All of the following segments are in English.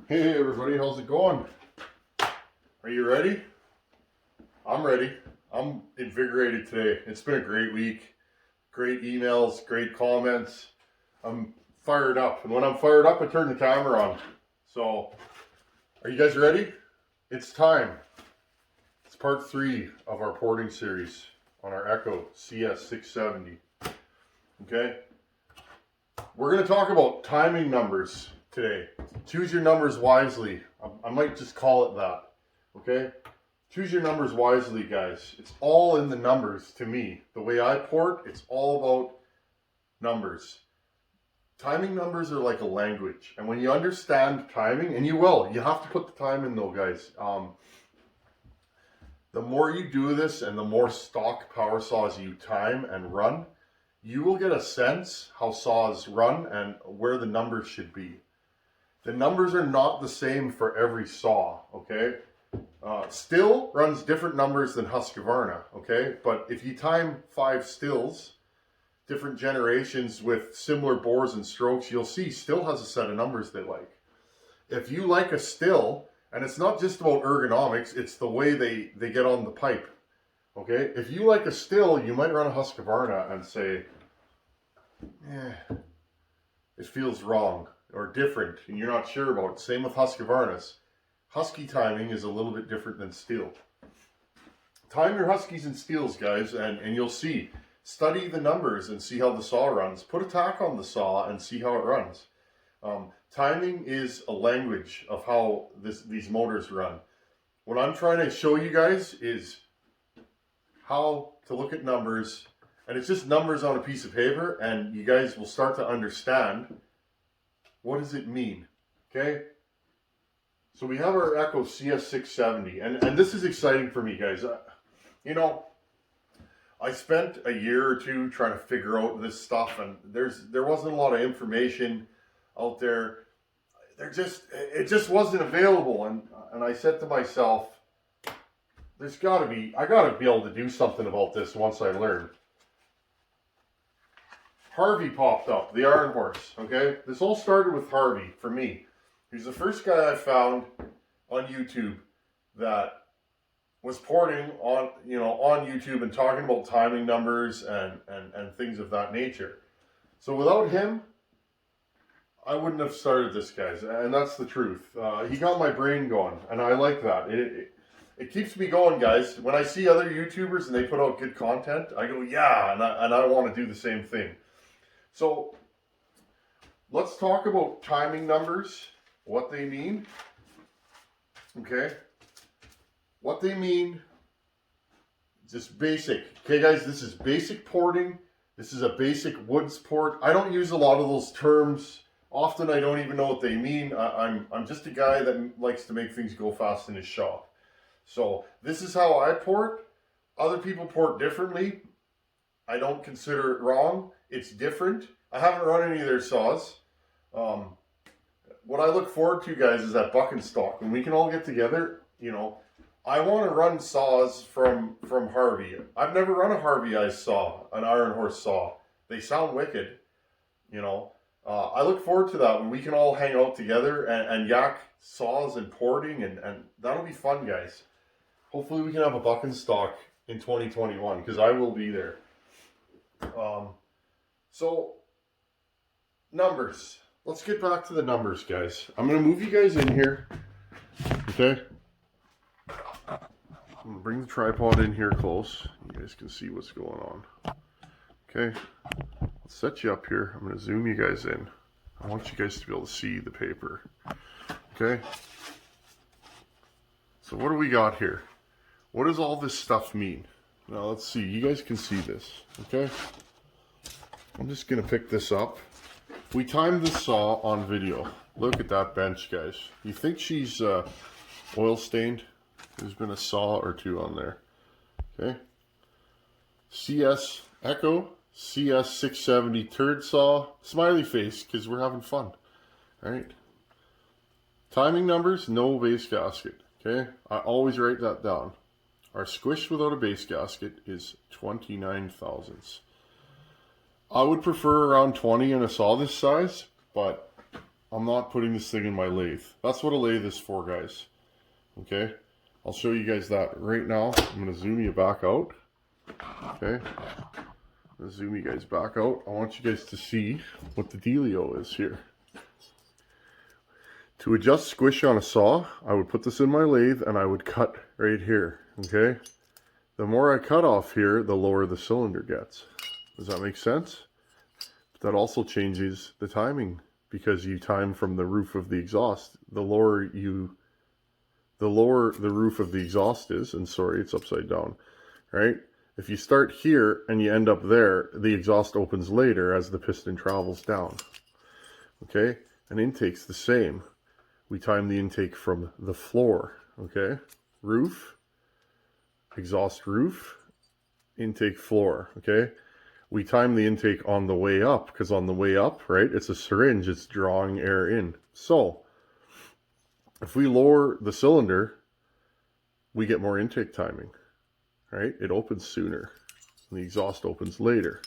Hey everybody, how's it going? Are you ready? I'm ready. I'm invigorated today. It's been a great week. Great emails, great comments. I'm fired up. And when I'm fired up, I turn the camera on. So, are you guys ready? It's time. It's part 3 of our porting series on our Echo CS-670. Okay? We're going to talk about timing numbers today. Choose your numbers wisely. I might just call it that. Okay? Choose your numbers wisely, guys. It's all in the numbers to me. The way I port, it's all about numbers. Timing numbers are like a language. And when you understand timing, and you will, you have to put the time in though, guys. The more you do this and the more stock power saws you time and run, you will get a sense how saws run and where the numbers should be. The numbers are not the same for every saw, okay? Still runs different numbers than Husqvarna, okay? But if you time 5 stills, different generations with similar bores and strokes, you'll see still has a set of numbers they like. If you like a still, and it's not just about ergonomics, it's the way they get on the pipe, okay? If you like a still, you might run a Husqvarna and say, it feels wrong or different, and you're not sure about it. Same with Husqvarnas. Husky timing is a little bit different than steel. Time your Huskies and steels, guys, and you'll see. Study the numbers and see how the saw runs. Put a tack on the saw and see how it runs. Timing is a language of how these motors run. What I'm trying to show you guys is how to look at numbers, and it's just numbers on a piece of paper, and you guys will start to understand what does it mean, okay? So we have our Echo CS-670, and this is exciting for me, guys. You know, I spent a year or two trying to figure out this stuff, and there wasn't a lot of information out there. It just wasn't available, and I said to myself, I gotta be able to do something about this once I learn. Harvey popped up, the Iron Horse, okay? This all started with Harvey, for me. He's the first guy I found on YouTube that was porting on YouTube and talking about timing numbers and things of that nature. So without him, I wouldn't have started this, guys, and that's the truth. He got my brain going, and I like that. It keeps me going, guys. When I see other YouTubers and they put out good content, I go, yeah, and I want to do the same thing. So let's talk about timing numbers, what they mean, okay? What they mean, just basic. Okay, guys, this is basic porting. This is a basic woods port. I don't use a lot of those terms. Often I don't even know what they mean. I'm just a guy that likes to make things go fast in his shop. So this is how I port. Other people port differently. I don't consider it wrong. It's different. I haven't run any of their saws. What I look forward to, guys, is that buck and stock. When we can all get together, you know, I want to run saws from Harvey. I've never run a Harvey Ice saw, an Iron Horse saw. They sound wicked, you know. I look forward to that when we can all hang out together and yak saws and porting, and that'll be fun, guys. Hopefully we can have a buck and stock in 2021, because I will be there. So, numbers. Let's get back to the numbers, guys. I'm going to move you guys in here, okay? I'm going to bring the tripod in here close. You guys can see what's going on. Okay, let's set you up here. I'm going to zoom you guys in. I want you guys to be able to see the paper. Okay? So what do we got here? What does all this stuff mean? Now let's see. You guys can see this. Okay? I'm just going to pick this up. We timed this saw on video. Look at that bench, guys. You think she's oil stained? There's been a saw or two on there. Okay? Echo CS-670 turd saw. Smiley face, because we're having fun. Alright? Timing numbers, no base gasket. Okay? I always write that down. Our squish without a base gasket is 29 thousandths. I would prefer around 20 in a saw this size, but I'm not putting this thing in my lathe. That's what a lathe is for, guys. Okay, I'll show you guys that right now. I'm going to zoom you back out. Okay, I'm going to zoom you guys back out. I want you guys to see what the dealio is here. To adjust squish on a saw, I would put this in my lathe and I would cut right here. Okay, the more I cut off here, the lower the cylinder gets. Does that make sense? But that also changes the timing, because you time from the roof of the exhaust. The lower the roof of the exhaust is, and sorry, it's upside down, right? If you start here and you end up there, the exhaust opens later as the piston travels down. Okay, and intake's the same. We time the intake from the floor, okay? Roof, exhaust roof, intake floor, okay? We time the intake on the way up, because on the way up, right, it's a syringe, it's drawing air in. So, if we lower the cylinder, we get more intake timing, right? It opens sooner, and the exhaust opens later,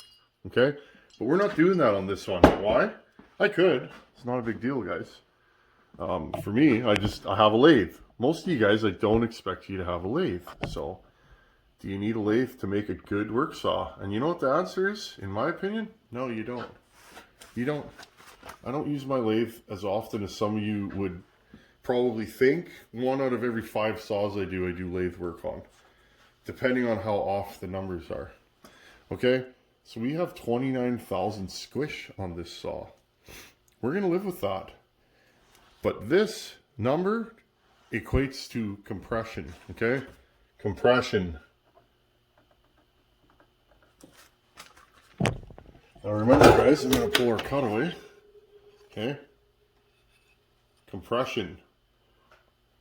okay? But we're not doing that on this one. Why? I could. It's not a big deal, guys. For me, I have a lathe. Most of you guys, I don't expect you to have a lathe. So, do you need a lathe to make a good work saw? And you know what the answer is, in my opinion? No, you don't. You don't. I don't use my lathe as often as some of you would probably think. 1 out of every 5 saws I do lathe work on, depending on how off the numbers are. Okay, so we have 29,000 squish on this saw. We're going to live with that. But this number equates to compression, okay? Compression. Now remember, guys, I'm going to pull our cutaway, okay? Compression.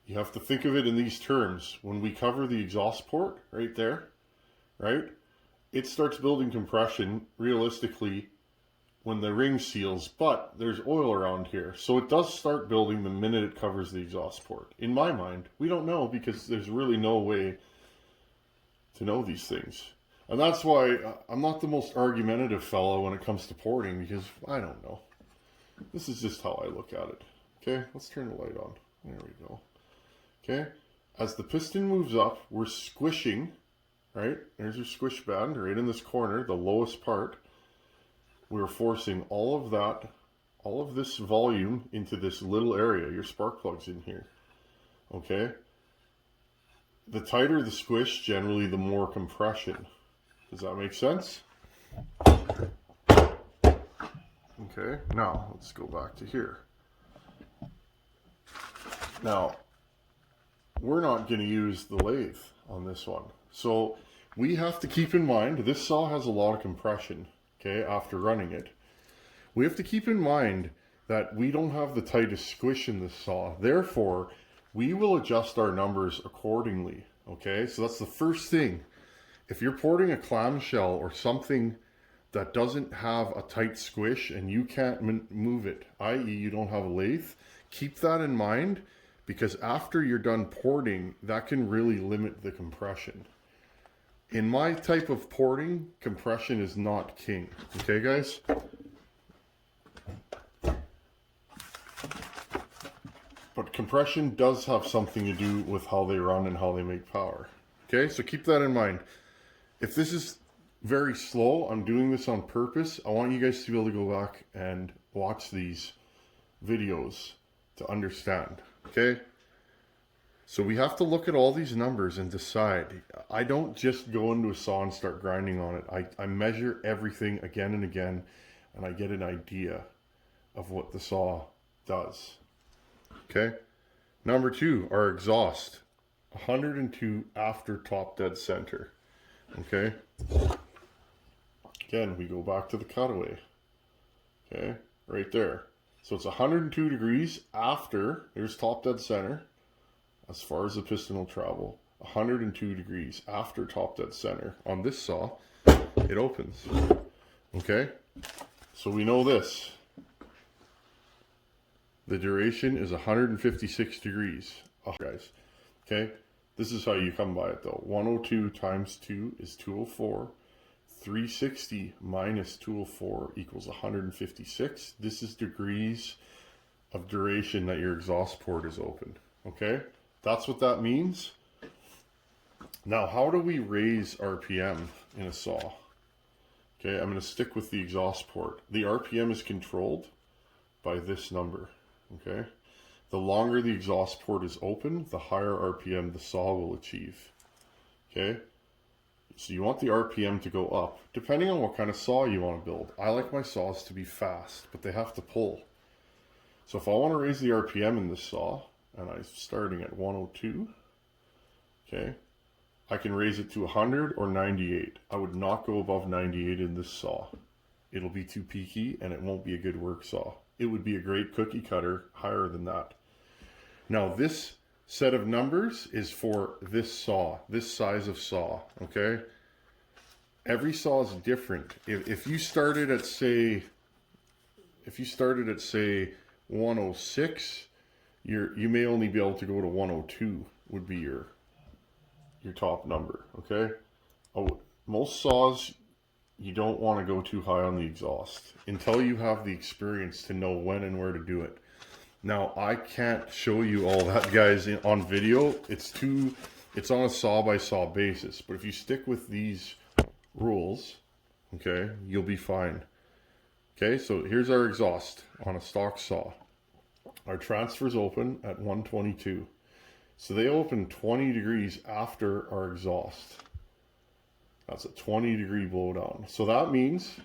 You have to think of it in these terms. When we cover the exhaust port right there, right, it starts building compression realistically when the ring seals, but there's oil around here. So it does start building the minute it covers the exhaust port. In my mind, we don't know, because there's really no way to know these things. And that's why I'm not the most argumentative fellow when it comes to porting, because I don't know. This is just how I look at it. Okay, let's turn the light on. There we go. Okay, as the piston moves up, we're squishing, right? There's your squish band right in this corner, the lowest part. We're forcing all of this volume into this little area. Your spark plug's in here. Okay? The tighter the squish, generally the more compression. Does that make sense? Okay, now let's go back to here. Now, we're not going to use the lathe on this one. So we have to keep in mind, this saw has a lot of compression. Okay, after running it, we have to keep in mind that we don't have the tightest squish in this saw. Therefore, we will adjust our numbers accordingly. Okay, so that's the first thing. If you're porting a clamshell or something that doesn't have a tight squish and you can't move it, i.e. you don't have a lathe, keep that in mind, because after you're done porting, that can really limit the compression. In my type of porting, compression is not king. Okay, guys? But compression does have something to do with how they run and how they make power. Okay, so keep that in mind. If this is very slow, I'm doing this on purpose. I want you guys to be able to go back and watch these videos to understand. Okay? So we have to look at all these numbers and decide. I don't just go into a saw and start grinding on it. I measure everything again and again, and I get an idea of what the saw does. Okay? Number 2, our exhaust. 102 after top dead center. Okay? Again, we go back to the cutaway. Okay? Right there. So it's 102 degrees after, there's top dead center. As far as the piston will travel, 102 degrees after top dead center. On this saw, it opens. Okay? So we know this. The duration is 156 degrees. Oh, guys. Okay? This is how you come by it though. 102 times 2 is 204. 360 minus 204 equals 156. This is degrees of duration that your exhaust port is open. Okay, that's what that means. Now, how do we raise RPM in a saw? Okay, I'm going to stick with the exhaust port. The RPM is controlled by this number. Okay, the longer the exhaust port is open, the higher RPM the saw will achieve. Okay, so you want the RPM to go up, depending on what kind of saw you want to build. I like my saws to be fast, but they have to pull. So if I want to raise the RPM in this saw, and I'm starting at 102, okay, I can raise it to 100 or 98. I would not go above 98 in this saw. It'll be too peaky and it won't be a good work saw. It would be a great cookie cutter higher than that. Now this set of numbers is for this saw, this size of saw, okay? Every saw is different. If you started at say 106, you may only be able to go to 102 would be your top number, okay? Oh, most saws, you don't want to go too high on the exhaust until you have the experience to know when and where to do it. Now, I can't show you all that, guys, on video. It's on a saw by saw basis, but if you stick with these rules, okay, you'll be fine. Okay, so here's our exhaust on a stock saw. Our transfer's open at 122. So they open 20 degrees after our exhaust. That's a 20-degree blowdown. So that means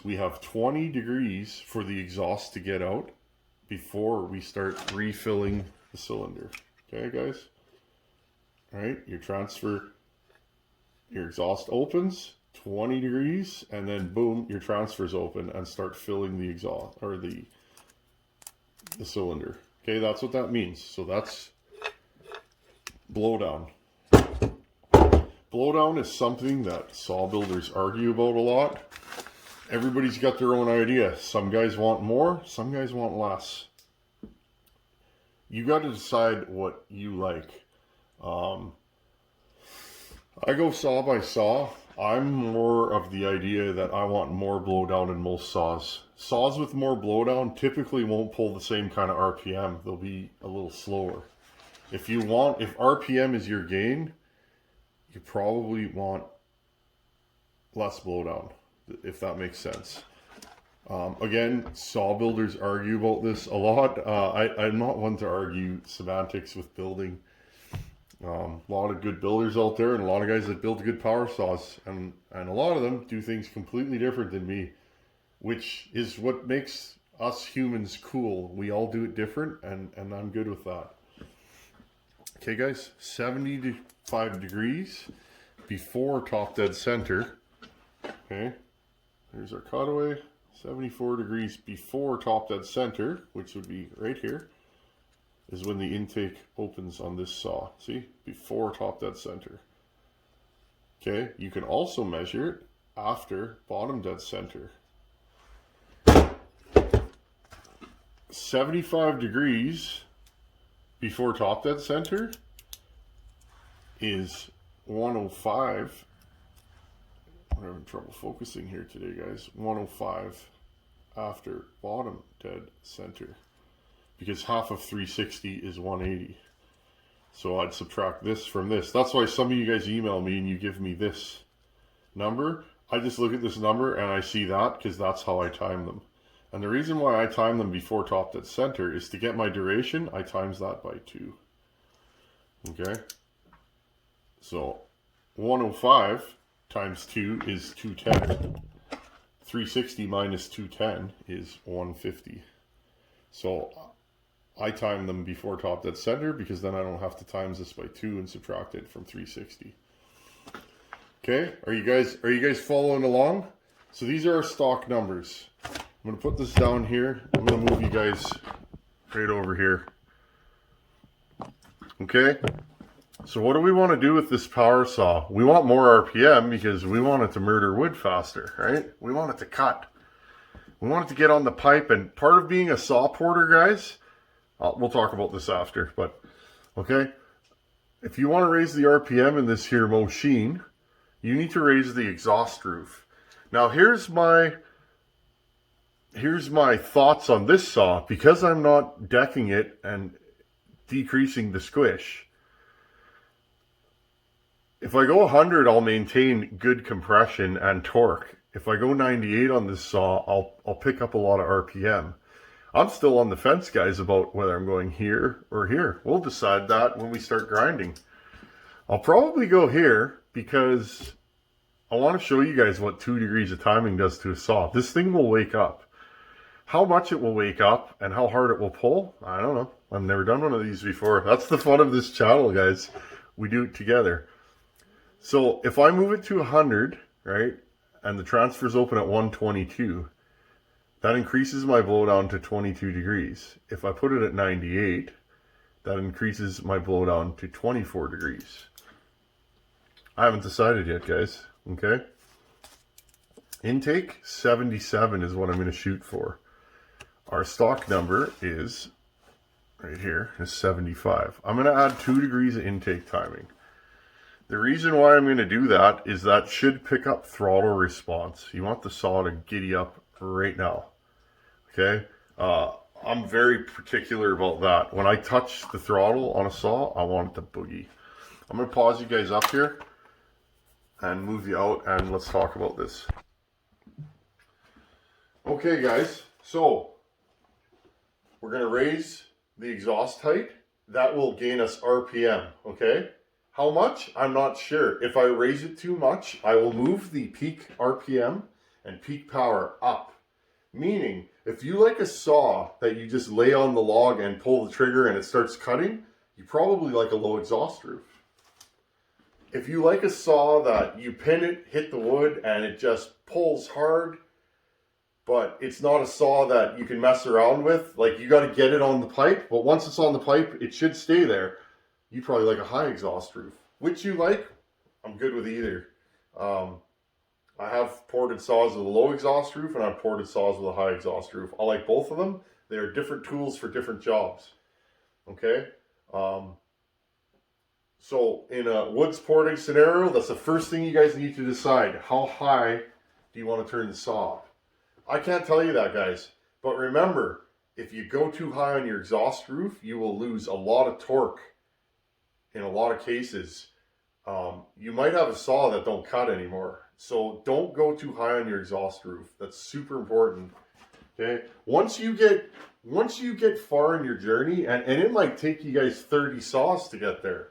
we have 20 degrees for the exhaust to get out before we start refilling the cylinder. Okay, guys? All right, your exhaust opens, 20 degrees, and then boom, your transfer's open and start filling the exhaust, or the cylinder. Okay, that's what that means. So that's blowdown. Blowdown is something that saw builders argue about a lot. Everybody's got their own idea. Some guys want more, some guys want less. You got to decide what you like. I go saw by saw. I'm more of the idea that I want more blowdown in most saws. Saws with more blowdown typically won't pull the same kind of RPM. They'll be a little slower. If RPM is your gain, you probably want less blowdown, if that makes sense. Again, saw builders argue about this a lot. I'm not one to argue semantics with building. A lot of good builders out there and a lot of guys that build good power saws, and a lot of them do things completely different than me, which is what makes us humans cool. We all do it different, and I'm good with that. Okay, guys, 75 degrees before top dead center. Okay, there's our cutaway. 74 degrees before top dead center, which would be right here, is when the intake opens on this saw. See, before top dead center. Okay, you can also measure it after bottom dead center. 75 degrees before top dead center is 105. I'm having trouble focusing here today, guys. 105 after bottom dead center, because half of 360 is 180. So I'd subtract this from this. That's why some of you guys email me and you give me this number. I just look at this number and I see that, because that's how I time them. And the reason why I time them before top dead center is to get my duration. I times that by 2. Okay, so 105 times 2 is 210. 360 minus 210 is 150. So I time them before top dead center, because then I don't have to times this by 2 and subtract it from 360. Okay, are you guys following along? So these are our stock numbers. I'm going to put this down here. I'm going to move you guys right over here. Okay, so what do we want to do with this power saw? We want more RPM because we want it to murder wood faster, right? We want it to cut. We want it to get on the pipe, and part of being a saw porter, guys, we'll talk about this after, but okay, if you want to raise the RPM in this here machine, you need to raise the exhaust roof. Now here's my here's my thoughts on this saw. Because I'm not decking it and decreasing the squish, if I go 100, I'll maintain good compression and torque. If I go 98 on this saw, I'll pick up a lot of RPM. I'm still on the fence, guys, about whether I'm going here or here. We'll decide that when we start grinding. I'll probably go here because I want to show you guys what 2 degrees of timing does to a saw. This thing will wake up. How much it will wake up and how hard it will pull, I don't know. I've never done one of these before. That's the fun of this channel, guys. We do it together. So if I move it to 100, right, and the transfer's open at 122, that increases my blowdown to 22 degrees. If I put it at 98, that increases my blowdown to 24 degrees. I haven't decided yet, guys, okay? Intake 77 is what I'm going to shoot for. Our stock number is, right here, is 75. I'm going to add 2 degrees of intake timing. The reason why I'm going to do that is that should pick up throttle response. You want the saw to giddy up right now, okay? I'm very particular about that. When I touch the throttle on a saw, I want it to boogie. I'm going to pause you guys up here and move you out, and let's talk about this. Okay, guys, so we're going to raise the exhaust height. That will gain us RPM, okay? How much? I'm not sure. If I raise it too much, I will move the peak RPM and peak power up. Meaning, if you like a saw that you just lay on the log and pull the trigger and it starts cutting, you probably like a low exhaust roof. If you like a saw that you pin it, hit the wood, and it just pulls hard, but it's not a saw that you can mess around with, like you got to get it on the pipe, but once it's on the pipe, it should stay there. You probably like a high exhaust roof. Which you like? I'm good with either. I have ported saws with a low exhaust roof and I've ported saws with a high exhaust roof. I like both of them. They are different tools for different jobs. Okay? So in a woods porting scenario, that's the first thing you guys need to decide. How high do you want to turn the saw? I can't tell you that, guys. But remember, if you go too high on your exhaust roof, you will lose a lot of torque. In a lot of cases, you might have a saw that don't cut anymore. So don't go too high on your exhaust roof. That's super important. Okay. Once you get far in your journey, and it might take you guys 30 saws to get there,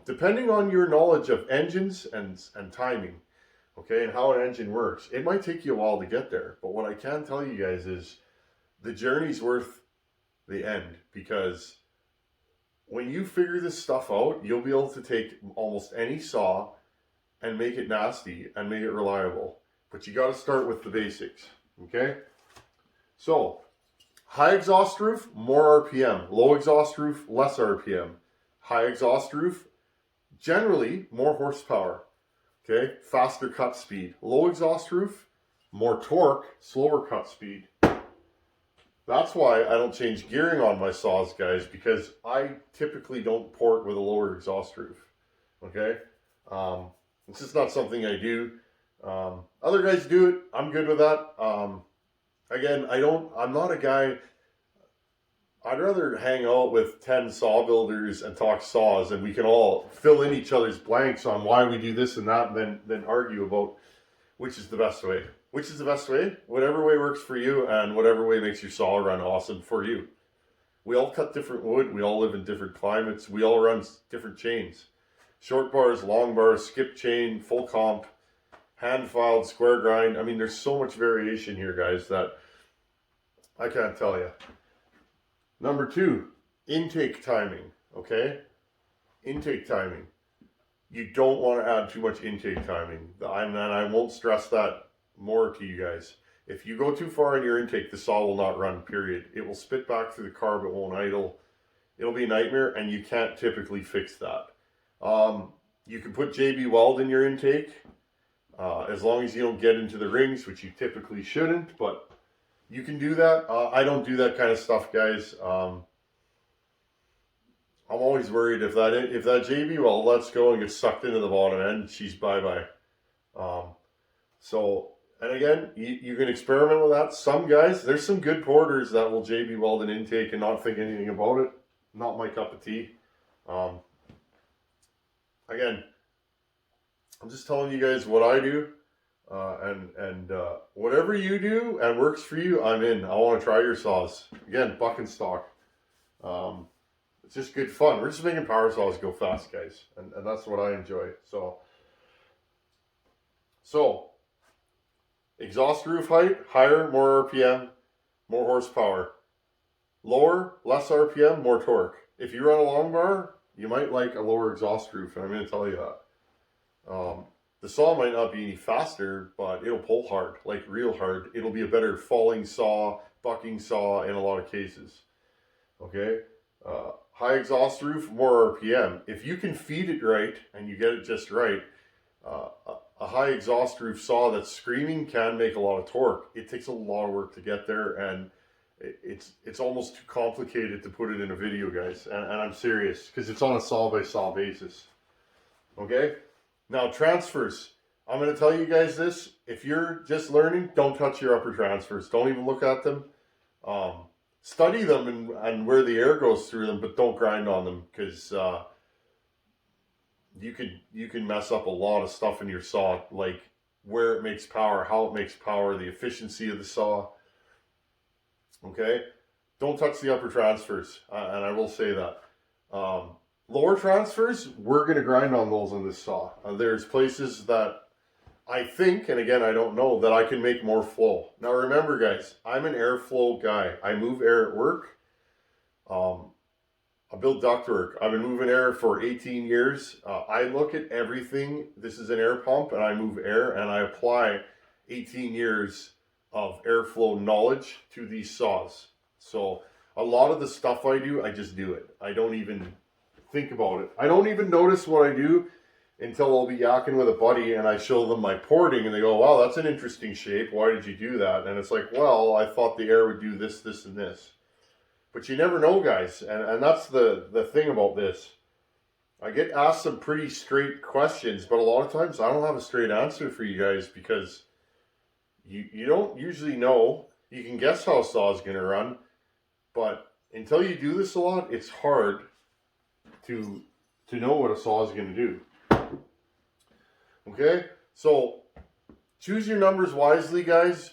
depending on your knowledge of engines and timing, okay, and how an engine works, it might take you a while to get there. But what I can tell you guys is the journey's worth the end, because when you figure this stuff out, you'll be able to take almost any saw and make it nasty and make it reliable. But you got to start with the basics, okay? So, high exhaust roof, more RPM. Low exhaust roof, less RPM. High exhaust roof, generally more horsepower, okay? Faster cut speed. Low exhaust roof, more torque, slower cut speed. That's why I don't change gearing on my saws, guys, because I typically don't port with a lower exhaust roof, okay? It's just not something I do. Other guys do it. I'm good with that. Again, I'm not a guy, I'd rather hang out with 10 saw builders and talk saws, and we can all fill in each other's blanks on why we do this and that, than argue about which is the best way. Which is the best way? Whatever way works for you and whatever way makes your saw run awesome for you. We all cut different wood. We all live in different climates. We all run different chains. Short bars, long bars, skip chain, full comp, hand filed, square grind. I mean, there's so much variation here, guys, that I can't tell you. Number 2, intake timing, okay? Intake timing. You don't want to add too much intake timing. And I won't stress that more to you guys. If you go too far in your intake, the saw will not run, period. It will spit back through the carb, it won't idle. It'll be a nightmare, and you can't typically fix that. You can put JB Weld in your intake, as long as you don't get into the rings, which you typically shouldn't, but you can do that. I don't do that kind of stuff, guys. I'm always worried if that JB Weld lets go and gets sucked into the bottom end, she's bye-bye. So And again, you can experiment with that. Some guys, there's some good porters that will JB weld an intake and not think anything about it. Not my cup of tea. Again, I'm just telling you guys what I do. And whatever you do and works for you, I'm in. I want to try your saws. Again, buck and stock. It's just good fun. We're just making power saws go fast, guys. And that's what I enjoy. So, exhaust roof height, higher, more RPM, more horsepower. Lower, less RPM, more torque. If you run a long bar, you might like a lower exhaust roof, and I'm going to tell you that. The saw might not be any faster, but it'll pull hard, like real hard. It'll be a better falling saw, bucking saw in a lot of cases. Okay? High exhaust roof, more RPM. If you can feed it right and you get it just right, a high exhaust roof saw that's screaming can make a lot of torque. It takes a lot of work to get there, and it's almost too complicated to put it in a video, guys. And I'm serious, because it's on a saw by saw basis. Okay? Now, transfers. I'm going to tell you guys this. If you're just learning, don't touch your upper transfers. Don't even look at them. Study them and where the air goes through them, but don't grind on them, because you can mess up a lot of stuff in your saw, like where it makes power, how it makes power, the efficiency of the saw. Okay? Don't touch the upper transfers, and I will say that. Lower transfers, we're going to grind on those on this saw. There's places that I think, and again, I don't know, that I can make more flow. Now remember, guys, I'm an airflow guy. I move air at work. I build ductwork. I've been moving air for 18 years. I look at everything. This is an air pump, and I move air, and I apply 18 years of airflow knowledge to these saws. So a lot of the stuff I do, I just do it. I don't even think about it. I don't even notice what I do until I'll be yakking with a buddy and I show them my porting and they go, wow, that's an interesting shape. Why did you do that? And it's like, well, I thought the air would do this, this, and this. But you never know, guys. And that's the thing about this. I get asked some pretty straight questions, but a lot of times I don't have a straight answer for you guys, because you don't usually know. You can guess how a saw is going to run, but until you do this a lot, it's hard to know what a saw is going to do. Okay, so choose your numbers wisely, guys.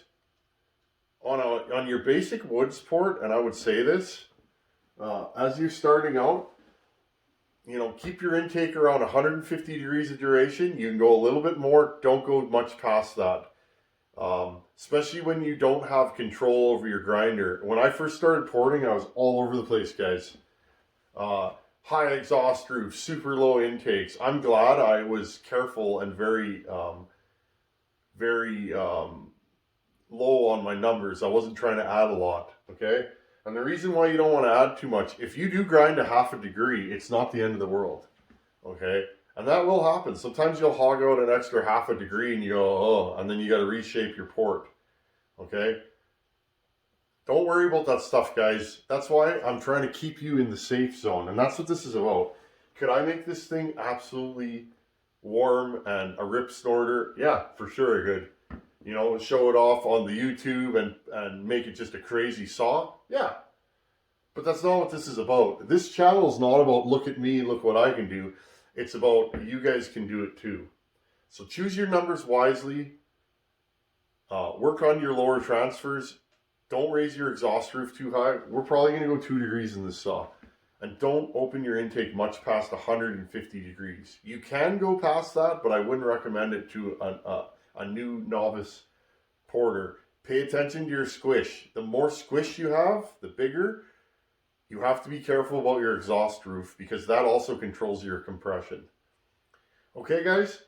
On your basic wood sport, and I would say this, as you're starting out, keep your intake around 150 degrees of duration. You can go a little bit more. Don't go much past that. Especially when you don't have control over your grinder. When I first started porting, I was all over the place, guys. High exhaust roof, super low intakes. I'm glad I was careful and very low on my numbers. I wasn't trying to add a lot, okay? And the reason why you don't want to add too much, if you do grind a half a degree, it's not the end of the world, okay? And that will happen. Sometimes you'll hog out an extra half a degree and you go, oh, and then you got to reshape your port, okay? Don't worry about that stuff, guys. That's why I'm trying to keep you in the safe zone. And that's what this is about. Could I make this thing absolutely warm and a rip snorter? Yeah, for sure I could. Show it off on the YouTube and make it just a crazy saw? Yeah. But that's not what this is about. This channel is not about look at me, look what I can do. It's about you guys can do it too. So choose your numbers wisely. Work on your lower transfers. Don't raise your exhaust roof too high. We're probably going to go 2 degrees in this saw. And don't open your intake much past 150 degrees. You can go past that, but I wouldn't recommend it to a new novice porter. Pay attention to your squish. The more squish you have, the bigger. You have to be careful about your exhaust roof, because that also controls your compression. Okay, guys?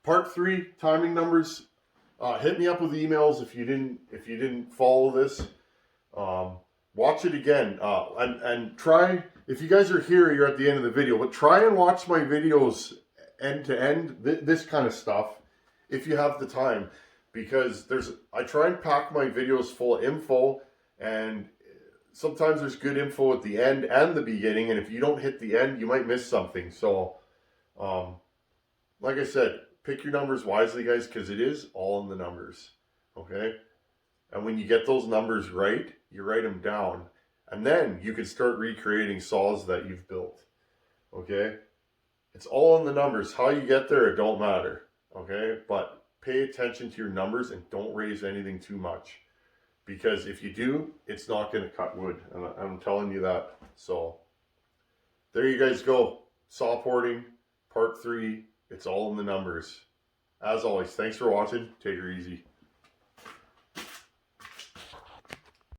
Part 3, timing numbers. Hit me up with emails if you didn't follow this. Watch it again, and try, if you guys are here, you're at the end of the video, but try and watch my videos end to end, this kind of stuff, if you have the time, because I try and pack my videos full of info, and sometimes there's good info at the end and the beginning, and if you don't hit the end, you might miss something. So, like I said, pick your numbers wisely, guys, because it is all in the numbers, okay? And when you get those numbers right, you write them down, and then you can start recreating saws that you've built, okay? It's all in the numbers. How you get there, it don't matter, okay? But pay attention to your numbers and don't raise anything too much, because if you do, it's not going to cut wood, and I'm telling you that. So there you guys go. Saw porting, part 3. It's all in the numbers. As always, thanks for watching. Take her easy.